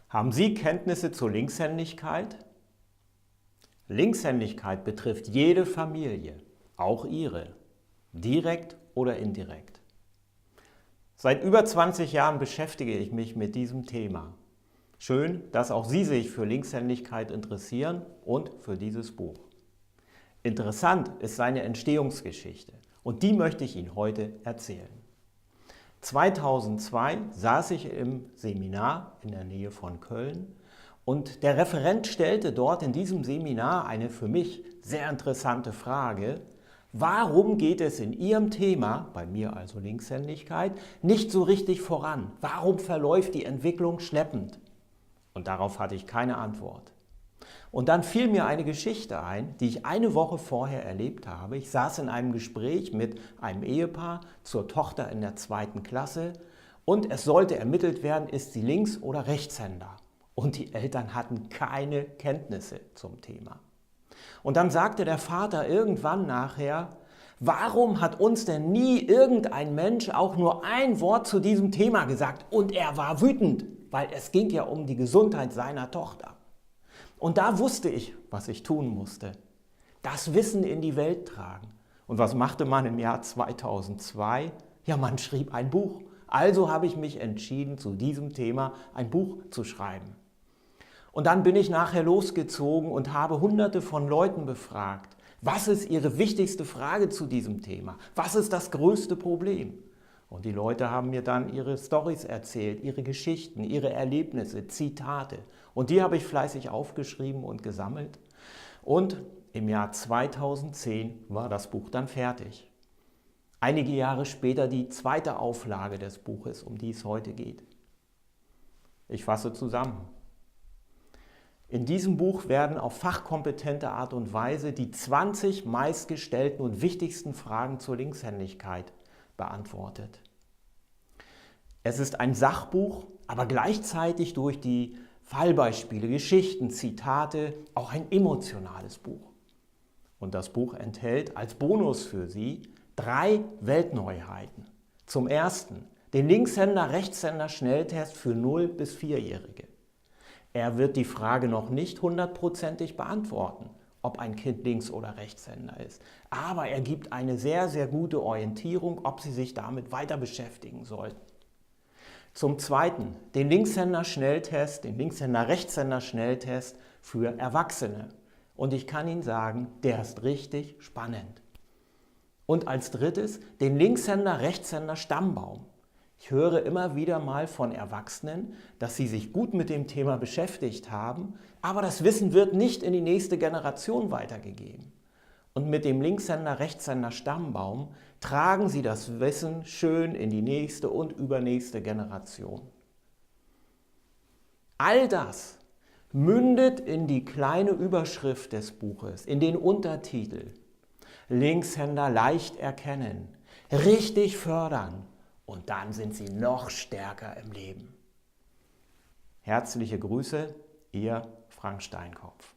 Haben Sie Kenntnisse zur Linkshändigkeit? Linkshändigkeit betrifft jede Familie, auch Ihre, direkt oder indirekt. Seit über 20 Jahren beschäftige ich mich mit diesem Thema. Schön, dass auch Sie sich für Linkshändigkeit interessieren und für dieses Buch. Interessant ist seine Entstehungsgeschichte und die möchte ich Ihnen heute erzählen. 2002 saß ich im Seminar in der Nähe von Köln und der Referent stellte dort in diesem Seminar eine für mich sehr interessante Frage: Warum geht es in Ihrem Thema, bei mir also Linkshändigkeit, nicht so richtig voran? Warum verläuft die Entwicklung schleppend? Und darauf hatte ich keine Antwort. Und dann fiel mir eine Geschichte ein, die ich eine Woche vorher erlebt habe. Ich saß in einem Gespräch mit einem Ehepaar zur Tochter in der 2. Klasse und es sollte ermittelt werden, ist sie Links- oder Rechtshänder. Und die Eltern hatten keine Kenntnisse zum Thema. Und dann sagte der Vater irgendwann nachher: Warum hat uns denn nie irgendein Mensch auch nur ein Wort zu diesem Thema gesagt? Und er war wütend, weil es ging ja um die Gesundheit seiner Tochter. Und da wusste ich, was ich tun musste. Das Wissen in die Welt tragen. Und was machte man im Jahr 2002? Ja, man schrieb ein Buch. Also habe ich mich entschieden, zu diesem Thema ein Buch zu schreiben. Und dann bin ich nachher losgezogen und habe Hunderte von Leuten befragt. Was ist ihre wichtigste Frage zu diesem Thema? Was ist das größte Problem? Und die Leute haben mir dann ihre Storys erzählt, ihre Geschichten, ihre Erlebnisse, Zitate. Und die habe ich fleißig aufgeschrieben und gesammelt. Und im Jahr 2010 war das Buch dann fertig. Einige Jahre später die 2. Auflage des Buches, um die es heute geht. Ich fasse zusammen. In diesem Buch werden auf fachkompetente Art und Weise die 20 meistgestellten und wichtigsten Fragen zur Linkshändigkeit beantwortet. Es ist ein Sachbuch, aber gleichzeitig durch die Fallbeispiele, Geschichten, Zitate auch ein emotionales Buch. Und das Buch enthält als Bonus für Sie 3 Weltneuheiten. Zum ersten den Linkshänder-Rechtshänder-Schnelltest für 0- bis 4-Jährige. Er wird die Frage noch nicht 100%ig beantworten, ob ein Kind Links- oder Rechtshänder ist. Aber er gibt eine sehr, sehr gute Orientierung, ob Sie sich damit weiter beschäftigen sollten. Zum zweiten den Linkshänder-Schnelltest, den Linkshänder-Rechtshänder-Schnelltest für Erwachsene. Und ich kann Ihnen sagen, der ist richtig spannend. Und als drittes den Linkshänder-Rechtshänder-Stammbaum. Ich höre immer wieder mal von Erwachsenen, dass sie sich gut mit dem Thema beschäftigt haben, aber das Wissen wird nicht in die nächste Generation weitergegeben. Und mit dem Linkshänder-Rechtshänder-Stammbaum tragen Sie das Wissen schön in die nächste und übernächste Generation. All das mündet in die kleine Überschrift des Buches, in den Untertitel: Linkshänder leicht erkennen, richtig fördern. Und dann sind Sie noch stärker im Leben. Herzliche Grüße, Ihr Frank Steinkopf.